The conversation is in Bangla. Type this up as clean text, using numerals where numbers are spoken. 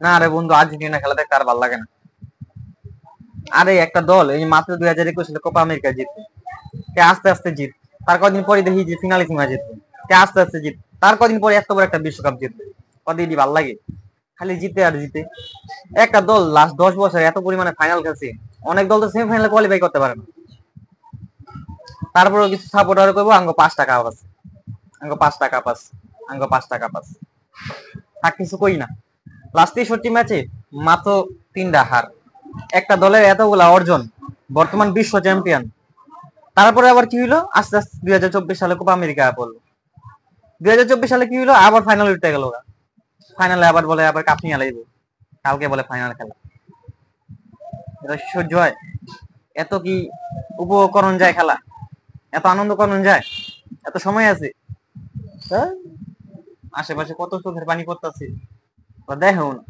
না রে বন্ধু, আর্জেন্টিনা খেলা দেখতে আর ভালো লাগে না। আরে একটা দল এই মাত্র 2021 সালে কোপা আমেরিকা জিতবে, কে আস্তে আস্তে জিত। তার কদিন পরে দেখি যে ফিনালে সিমা জিতবে, কে আস্তে আস্তে জিত। তার কদিন পরে এত বড় একটা বিশ্বকাপ জিতবে, কদিনই ভাল লাগে। খালি জিতে আর জিতে। একটা দল লাস্ট 10 বছর এত পরিমাণে ফাইনাল খেলছে, অনেক দল তো সেমিফাইনালে কোয়ালিফাই করতে পারে না। তারপরেও কিছু সাপোর্টার করবো আঙ্গ 5 টাকা পাস, আঙ্গ 5 টাকা পাস, আঙ্গ 5 টাকা পাস। আর কিছু কই না। লাস্ট 63 ম্যাচে মাত্র 3টা হার। একটা দলের এতগুলা অর্জন, বর্তমান বিশ্ব চ্যাম্পিয়ন। তারপরে আবার কি হইলো, আস্তে আস্তে 2024 সালে কোপা আমেরিকা পড়লো। 2024 সালে কি হইলো, আবার ফাইনাল উঠতে গেল। ফাইনালে আবার বলে আবার কাপ নিয়ে লাইব, কালকে বলে ফাইনাল খেলা। এটা সহ্য হয়? এত কি উপকরণ যায় খেলা, এত আনন্দ করণ যায়, এত সময় আছে? হ্যাঁ? আশেপাশে কত চোখের পানি পড়তেছে, দেখো না।